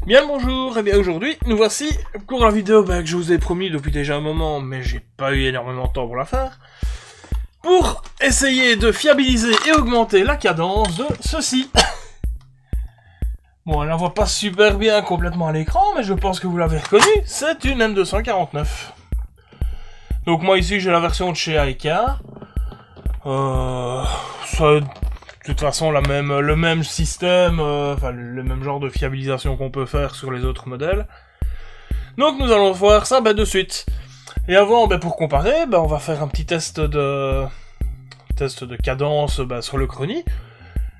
Bien le bonjour, et bien aujourd'hui, nous voici pour la vidéo que je vous ai promis depuis déjà un moment, mais j'ai pas eu énormément de temps pour la faire, pour essayer de fiabiliser et augmenter la cadence de ceci. Bon, elle la voit pas super bien complètement à l'écran, mais je pense que vous l'avez reconnu, c'est une M249. Donc moi ici j'ai la version de chez Aika. Ça, de toute façon le même système, enfin le même genre de fiabilisation qu'on peut faire sur les autres modèles. Donc nous allons voir ça de suite. Et avant, pour comparer, on va faire un petit test de cadence sur le Chrony.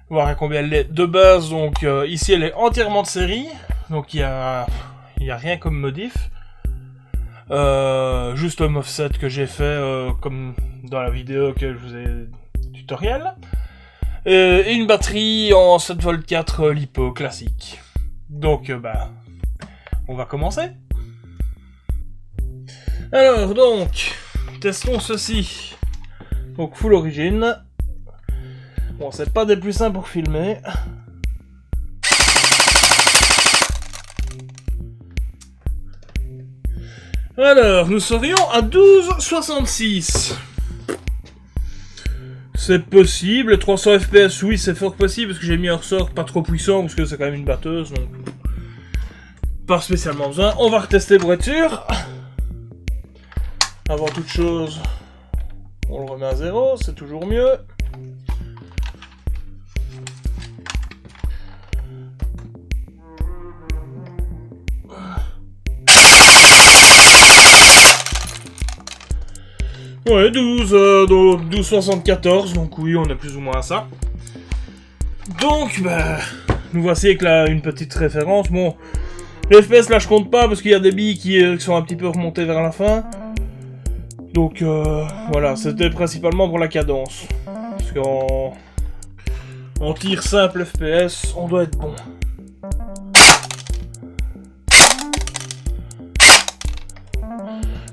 Voir à combien elle est de base. Donc ici elle est entièrement de série, donc il y a rien comme modif. Juste un offset que j'ai fait comme dans la vidéo que je vous ai tutoriel. Et une batterie en 7V4 LiPo classique. Donc on va commencer. Alors donc, testons ceci. Donc full origin. Bon, c'est pas des plus simples pour filmer. Alors, nous serions à 12,66. C'est possible, 300 FPS, oui, c'est fort possible, parce que j'ai mis un ressort pas trop puissant, parce que c'est quand même une batteuse, donc pas spécialement besoin. On va retester pour être sûr. Avant toute chose, on le remet à 0, c'est toujours mieux. Ouais, 12,74, donc oui, on est plus ou moins à ça. Donc, nous voici avec une petite référence. Bon, les FPS là je compte pas parce qu'il y a des billes qui sont un petit peu remontées vers la fin. Donc, voilà, c'était principalement pour la cadence. Parce qu'en tir simple FPS, on doit être bon.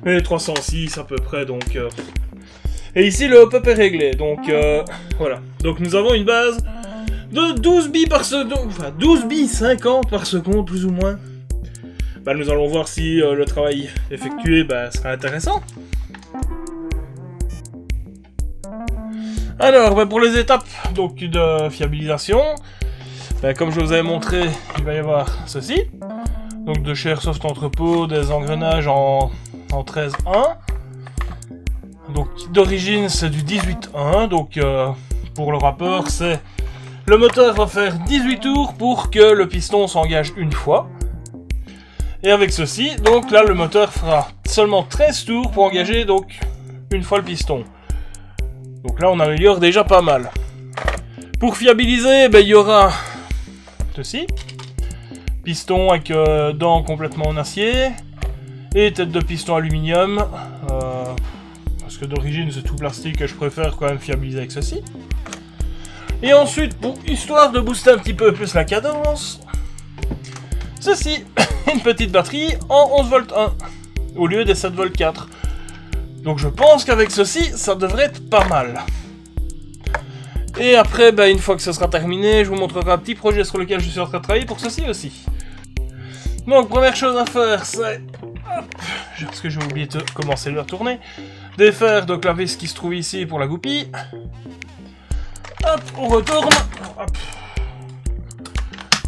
Et 306 à peu près, donc... Et ici, le hop-up est réglé, donc voilà. Donc nous avons une base de 12 billes par seconde, enfin 12 billes 50 par seconde, plus ou moins. Nous allons voir si le travail effectué sera intéressant. Alors, pour les étapes donc de fiabilisation, comme je vous avais montré, il va y avoir ceci. Donc de chez Airsoft Entrepôt, des engrenages en 13.1. Donc d'origine c'est du 18.1. Donc pour le rapport c'est le moteur va faire 18 tours pour que le piston s'engage une fois. Et avec ceci, donc là le moteur fera seulement 13 tours pour engager donc une fois le piston. Donc là on améliore déjà pas mal. Pour fiabiliser, il y aura ceci. Piston avec dents complètement en acier. Et tête de piston aluminium. Parce que d'origine c'est tout plastique et je préfère quand même fiabiliser avec ceci. Et ensuite, histoire de booster un petit peu plus la cadence, ceci, une petite batterie en 11V1 au lieu des 7V4. Donc je pense qu'avec ceci, ça devrait être pas mal. Et après, une fois que ce sera terminé, je vous montrerai un petit projet sur lequel je suis en train de travailler pour ceci aussi. Donc première chose à faire, c'est... parce que j'ai oublié de commencer à tourner. Défaire donc la vis qui se trouve ici pour la goupille. Hop, on retourne. Hop.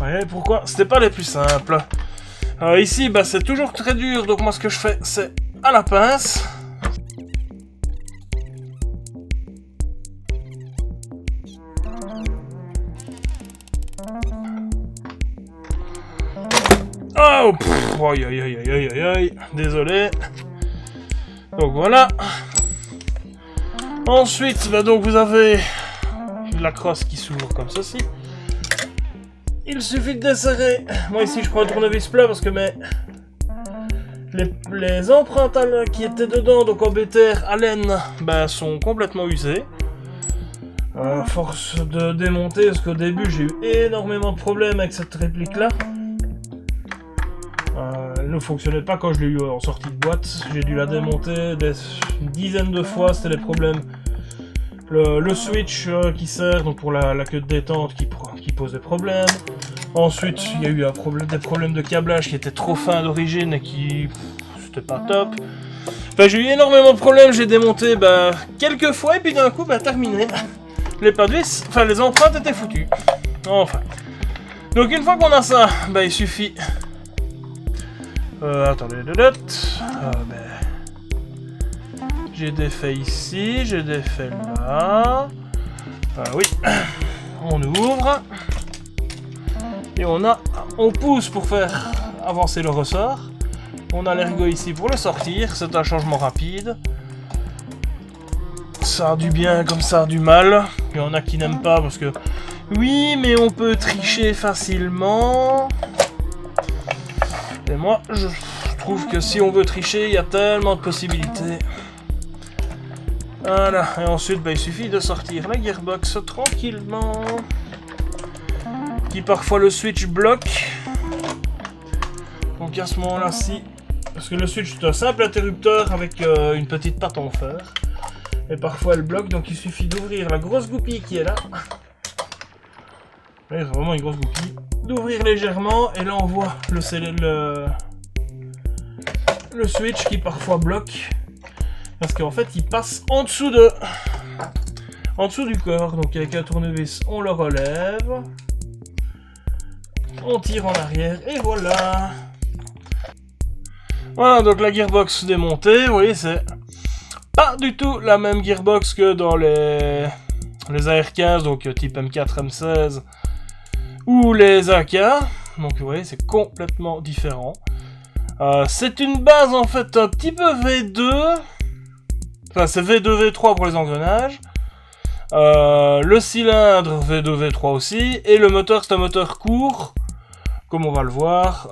Ouais, pourquoi? C'était pas les plus simples. Ici, c'est toujours très dur, donc moi ce que je fais, c'est à la pince. Oh, aïe aïe aïe aïe aïe aïe, désolé. Donc voilà. Ensuite, donc vous avez la crosse qui s'ouvre comme ceci. Il suffit de desserrer. Moi ici je prends un tournevis plat parce que les empreintes qui étaient dedans, donc en BTR à laine, sont complètement usées. À force de démonter, parce qu'au début j'ai eu énormément de problèmes avec cette réplique là. Elle ne fonctionnait pas quand je l'ai eu en sortie de boîte. J'ai dû la démonter une dizaine de fois, c'était les problèmes. Le switch qui sert donc pour la queue de détente qui pose des problèmes. Ensuite, il y a eu des problèmes de câblage qui étaient trop fins d'origine et qui... c'était pas top. Enfin, j'ai eu énormément de problèmes, j'ai démonté quelques fois et puis d'un coup, terminé. Les pas de vis, enfin les empreintes étaient foutues. Enfin. Donc une fois qu'on a ça, il suffit... attendez, j'ai défait ici, j'ai défait là. Oui. On ouvre. Et on pousse pour faire avancer le ressort. On a l'ergot ici pour le sortir. C'est un changement rapide. Ça a du bien comme ça a du mal. Il y en a qui n'aiment pas parce que... oui, mais on peut tricher facilement. Et moi, je trouve que si on veut tricher, il y a tellement de possibilités. Voilà. Et ensuite, il suffit de sortir la gearbox tranquillement. Qui parfois le switch bloque. Donc à ce moment-là, si... parce que le switch est un simple interrupteur avec une petite patte en fer. Et parfois elle bloque, donc il suffit d'ouvrir la grosse goupille qui est là. Oui, c'est vraiment une grosse goupille. D'ouvrir légèrement, et là on voit le switch qui parfois bloque. Parce qu'en fait il passe en dessous du corps. Donc avec un tournevis on le relève. On tire en arrière et voilà. Voilà, donc la gearbox démontée, vous voyez, c'est pas du tout la même gearbox que dans les AR15, donc type M4, M16 ou les AK. Donc vous voyez, c'est complètement différent. C'est une base en fait un petit peu V2. Enfin, c'est V2, V3 pour les engrenages. Le cylindre V2, V3 aussi. Et le moteur, c'est un moteur court. Comme on va le voir,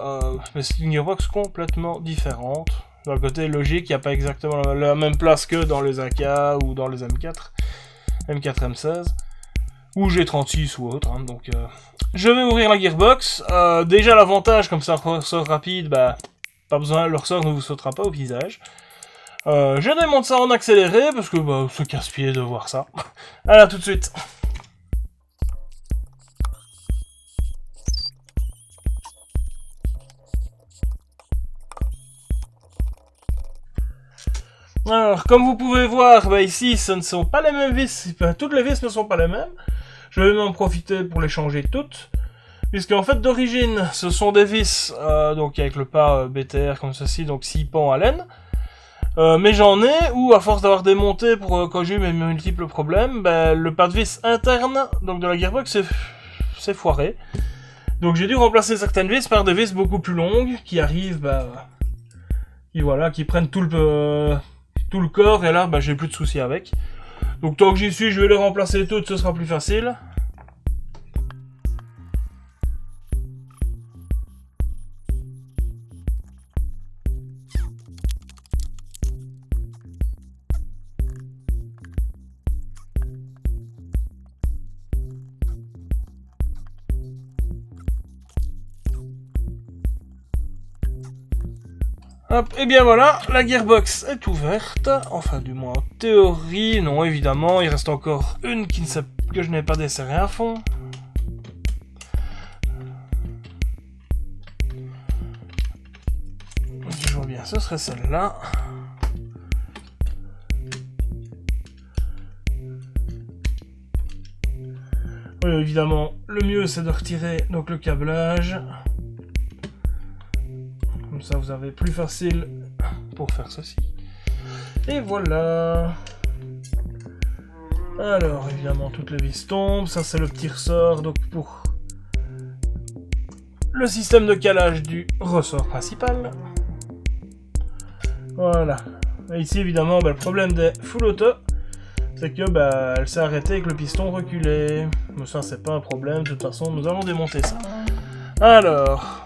mais c'est une gearbox complètement différente. D'un côté logique, il n'y a pas exactement la même place que dans les AK ou dans les M4, M16, ou G36 ou autre. Hein, donc, je vais ouvrir la gearbox. Déjà l'avantage, comme ça ressort rapide, pas besoin, le ressort ne vous sautera pas au visage. Je démonte ça en accéléré parce que c'est casse-pied de voir ça. Allez, à tout de suite. Alors, comme vous pouvez voir, ici, ce ne sont pas les mêmes vis. Toutes les vis ne sont pas les mêmes. Je vais en profiter pour les changer toutes. Puisqu'en fait, d'origine, ce sont des vis, donc avec le pas BTR comme ceci, donc 6 pans à laine. Mais j'en ai où, à force d'avoir démonté pour quand j'ai eu mes multiples problèmes, le pas de vis interne, donc de la gearbox, c'est foiré. Donc j'ai dû remplacer certaines vis par des vis beaucoup plus longues, qui arrivent, qui prennent tout le corps, et là, j'ai plus de soucis avec. Donc tant que j'y suis, je vais les remplacer toutes, ce sera plus facile. Hop, et bien voilà, la gearbox est ouverte, enfin du moins en théorie, non évidemment, il reste encore une que je n'ai pas desserrée à fond. Si je vois bien, ce serait celle-là. Oui, évidemment, le mieux c'est de retirer donc le câblage. Comme ça, vous avez plus facile pour faire ceci. Et voilà. Alors, évidemment, toutes les vis tombent. Ça, c'est le petit ressort. Donc, pour le système de calage du ressort principal. Voilà. Et ici, évidemment, le problème des full auto, c'est que elle s'est arrêtée avec le piston reculé. Mais ça, c'est pas un problème. De toute façon, nous allons démonter ça. Alors...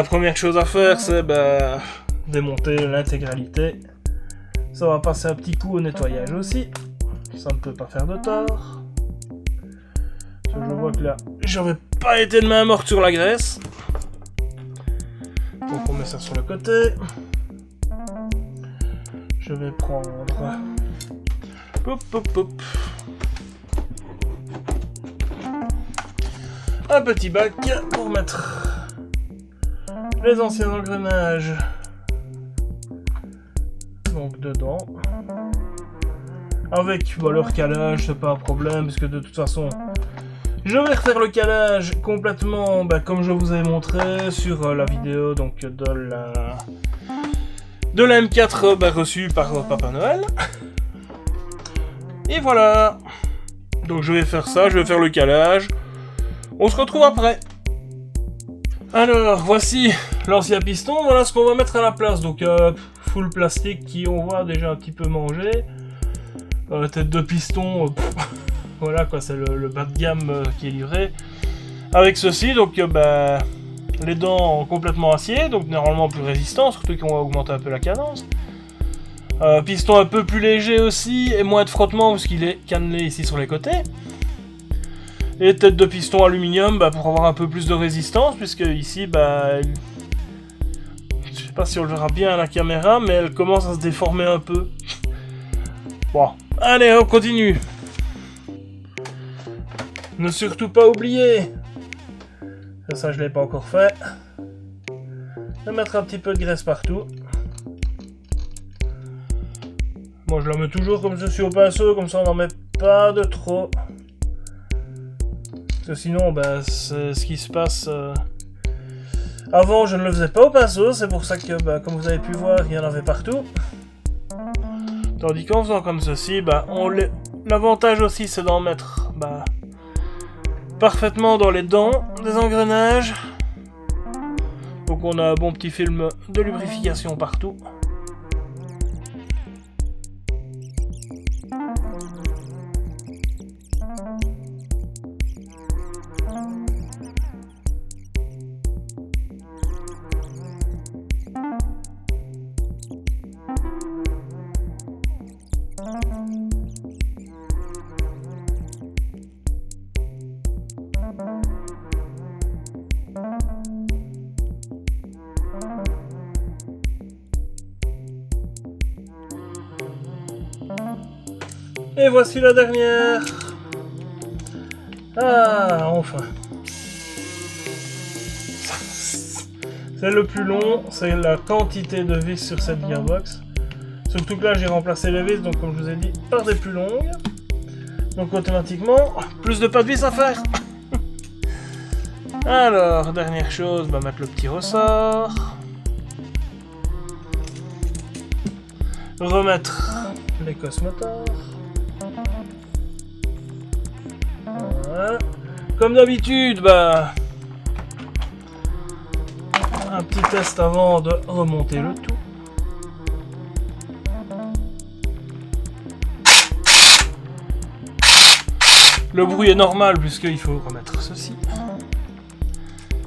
première chose à faire, c'est démonter l'intégralité. Ça va passer un petit coup au nettoyage aussi. Ça ne peut pas faire de tort. Je vois que là, j'avais pas été de main morte sur la graisse. Donc on met ça sur le côté. Je vais prendre... Hop, hop, hop. un petit bac pour mettre les anciens engrenages donc dedans. Avec leur calage, c'est pas un problème, parce que de toute façon, je vais refaire le calage complètement comme je vous ai montré sur la vidéo donc de la M4 reçue par Papa Noël. Et voilà. Donc je vais faire ça, je vais faire le calage. On se retrouve après. Alors, voici l'ancien piston, voilà ce qu'on va mettre à la place. Donc full plastique qui on voit déjà un petit peu manger. Tête de piston, voilà quoi, c'est le bas de gamme qui est livré. Avec ceci, donc les dents en complètement acier, donc normalement plus résistant, surtout qu'on va augmenter un peu la cadence. Piston un peu plus léger aussi, et moins de frottement parce qu'il est cannelé ici sur les côtés. Et tête de piston aluminium pour avoir un peu plus de résistance, puisque ici, je sais pas si on le verra bien à la caméra, mais elle commence à se déformer un peu. Bon, allez, on continue. Ne surtout pas oublier, ça je l'ai pas encore fait, de mettre un petit peu de graisse partout. Moi je la mets toujours comme je suis au pinceau, comme ça on n'en met pas de trop. Parce que sinon, c'est ce qui se passe. Avant je ne le faisais pas au pinceau, c'est pour ça que comme vous avez pu voir, il y en avait partout. Tandis qu'en faisant comme ceci, l'avantage aussi c'est d'en mettre parfaitement dans les dents des engrenages. Donc on a un bon petit film de lubrification partout. Et voici la dernière. Ah, enfin. C'est le plus long, c'est la quantité de vis sur cette gearbox. Surtout que là, j'ai remplacé les vis, donc comme je vous ai dit, par des plus longues. Donc automatiquement, plus de pas de vis à faire. Alors, dernière chose, mettre le petit ressort. Remettre les cosmotors. Voilà. Comme d'habitude, un petit test avant de remonter le tout. Le bruit est normal puisqu'il faut remettre ceci.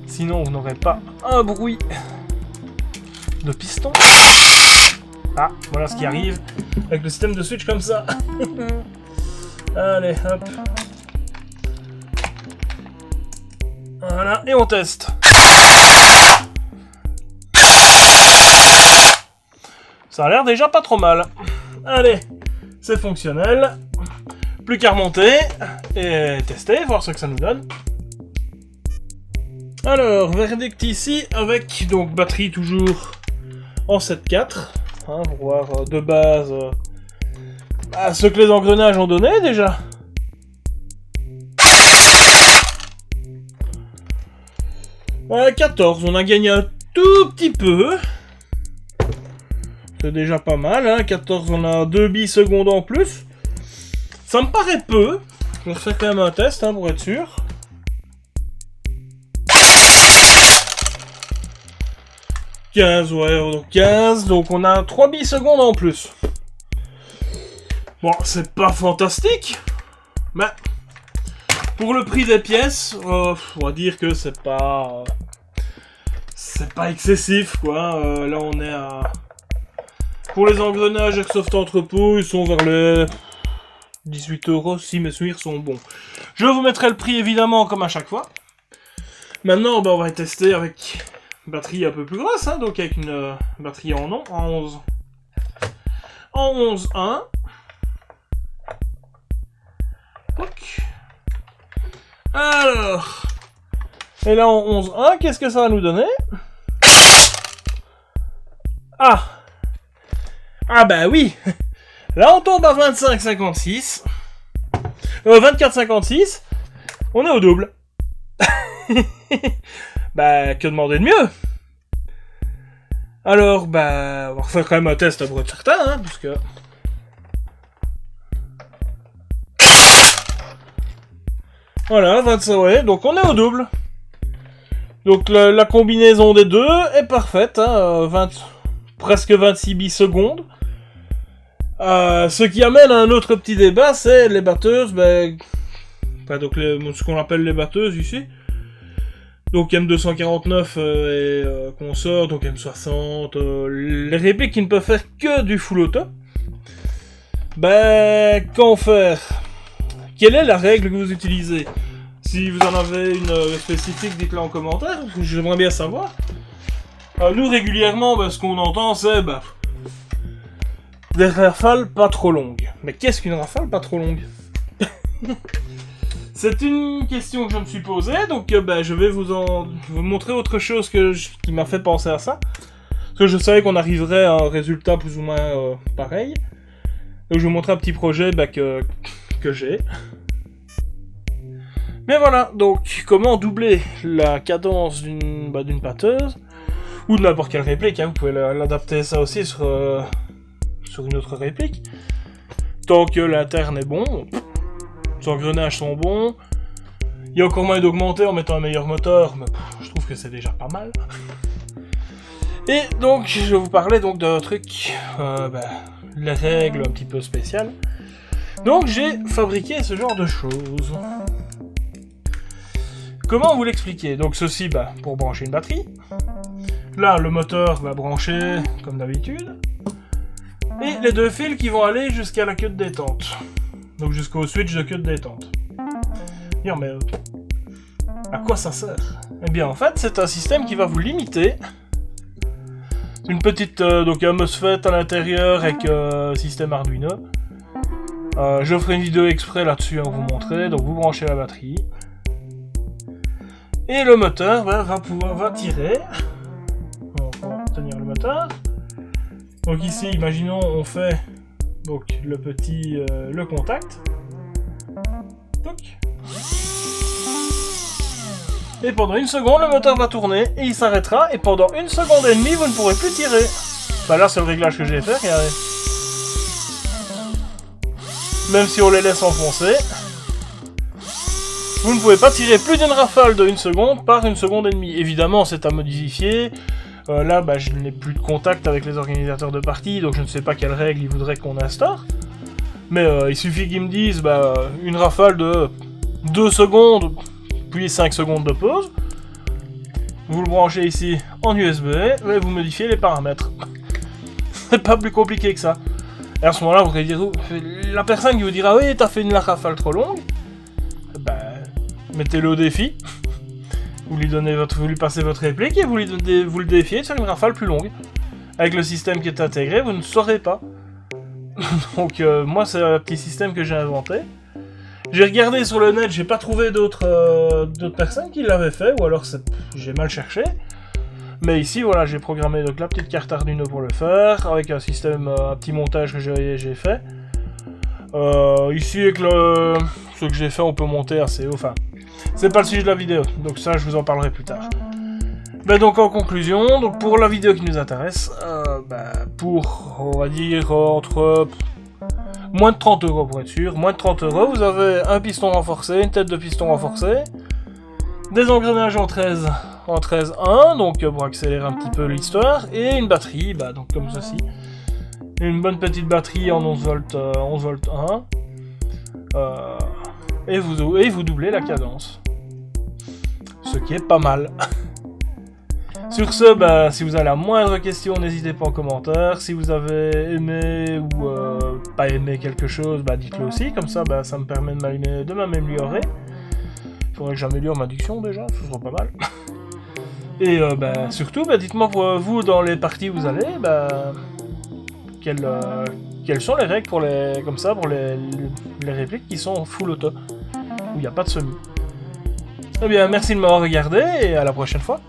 Sinon, vous n'aurez pas un bruit de piston. Ah, voilà ce qui arrive avec le système de switch comme ça. Allez, hop. Voilà, et on teste. Ça a l'air déjà pas trop mal. Allez, c'est fonctionnel. Plus qu'à remonter et tester, voir ce que ça nous donne. Alors, verdict ici avec donc batterie toujours en 7.4. Pour voir de base ce que les engrenages ont donné déjà. Ouais, 14, on a gagné un tout petit peu. C'est déjà pas mal, 14, on a 2 millisecondes en plus. Ça me paraît peu. Je vais refaire quand même un test pour être sûr. « 15, ouais, donc 15, donc on a 3 millisecondes en plus. Bon, c'est pas fantastique, mais pour le prix des pièces, on va dire que c'est pas excessif, quoi. Là, on est à... Pour les engrenages Airsoft Entrepôt, ils sont vers les 18 € si mes souvenirs sont bons. Je vous mettrai le prix, évidemment, comme à chaque fois. Maintenant, on va tester avec... batterie un peu plus grosse, donc avec une batterie en 11. En 11.1. Alors, Et là en 11-1, qu'est-ce que ça va nous donner? Ah! Ah bah oui! Là on tombe à 25-56. 24-56. On est au double. Bah, que demander de mieux? Alors, bah, on va refaire quand même un test pour être certain, hein, parce que... Voilà, 25, ouais, donc on est au double. Donc la combinaison des deux est parfaite, hein, presque 26 bisecondes. Ce qui amène à un autre petit débat, c'est les batteuses, ben... Enfin, donc ce qu'on appelle les batteuses ici. Donc M249 et consort, donc M60, les répliques qui ne peuvent faire que du full auto. Ben, qu'en faire? Quelle est la règle que vous utilisez? Si vous en avez une spécifique, dites-le en commentaire, parce que j'aimerais bien savoir. Nous, régulièrement, ben, ce qu'on entend, c'est des rafales pas trop longues. Mais qu'est-ce qu'une rafale pas trop longue? C'est une question que je me suis posée, donc ben, je vais vous montrer autre chose qui m'a fait penser à ça. Parce que je savais qu'on arriverait à un résultat plus ou moins pareil. Donc je vais vous montrer un petit projet que j'ai. Mais voilà, donc comment doubler la cadence d'une batteuse, ou de n'importe quelle réplique, hein, vous pouvez l'adapter ça aussi sur une autre réplique. Tant que l'interne est bon, les engrenages sont bons, il y a encore moyen d'augmenter en mettant un meilleur moteur, mais je trouve que c'est déjà pas mal. Et donc, je vais vous parler donc d'un truc, les règles un petit peu spéciales. Donc, j'ai fabriqué ce genre de choses. Comment vous l'expliquer? Donc, ceci, pour brancher une batterie. Là, le moteur va brancher, comme d'habitude. Et les deux fils qui vont aller jusqu'à la queue de détente. Donc jusqu'au switch de queue de détente. Bien, mais à quoi ça sert? Eh bien, en fait, c'est un système qui va vous limiter. Une petite donc un MOSFET à l'intérieur avec système Arduino. Je ferai une vidéo exprès là-dessus à vous montrer. Donc vous branchez la batterie. Et le moteur va tirer. On va tenir le moteur. Donc ici, imaginons, on fait donc le petit le contact. Toc. Et pendant une seconde, le moteur va tourner et il s'arrêtera. Et pendant 1 seconde et demie, vous ne pourrez plus tirer. Bah là, c'est le réglage que j'ai fait. Regardez. Même si on les laisse enfoncer, vous ne pouvez pas tirer plus d'une rafale de 1 seconde par 1 seconde et demie. Évidemment, c'est à modifier. Là, je n'ai plus de contact avec les organisateurs de partie, donc je ne sais pas quelles règles ils voudraient qu'on instaure. Mais il suffit qu'ils me disent une rafale de 2 secondes, puis 5 secondes de pause. Vous le branchez ici en USB, et vous modifiez les paramètres. C'est pas plus compliqué que ça. Et à ce moment-là, vous pourrez dire, la personne qui vous dira, oui, t'as fait une rafale trop longue, mettez-le au défi. Vous lui passez votre réplique et vous le défiez de faire une rafale plus longue. Avec le système qui est intégré, vous ne saurez pas. Donc moi, c'est un petit système que j'ai inventé. J'ai regardé sur le net, j'ai pas trouvé d'autres personnes qui l'avaient fait, ou alors j'ai mal cherché. Mais ici, voilà, j'ai programmé donc la petite carte Arduino pour le faire, avec un système, un petit montage que j'ai fait. Ici, avec ce que j'ai fait, on peut monter assez haut. Enfin, c'est pas le sujet de la vidéo, donc ça, je vous en parlerai plus tard. Donc en conclusion, donc pour la vidéo qui nous intéresse, pour, on va dire, entre moins de 30 € pour être sûr, moins de 30 €, vous avez un piston renforcé, une tête de piston renforcée, des engrenages en 13-1, donc pour accélérer un petit peu l'histoire, et une batterie, donc comme ceci. Une bonne petite batterie en 11 volts 1, et vous doublez la cadence. Ce qui est pas mal. Sur ce, si vous avez la moindre question, n'hésitez pas en commentaire. Si vous avez aimé ou pas aimé quelque chose, dites-le aussi. Comme ça, ça me permet de m'améliorer. Il faudrait que j'améliore ma diction déjà, ce serait pas mal. Et surtout, dites-moi pour vous, dans les parties où vous allez, quelles sont les règles pour les répliques qui sont full auto, où il n'y a pas de semi. Eh bien, merci de m'avoir regardé et à la prochaine fois.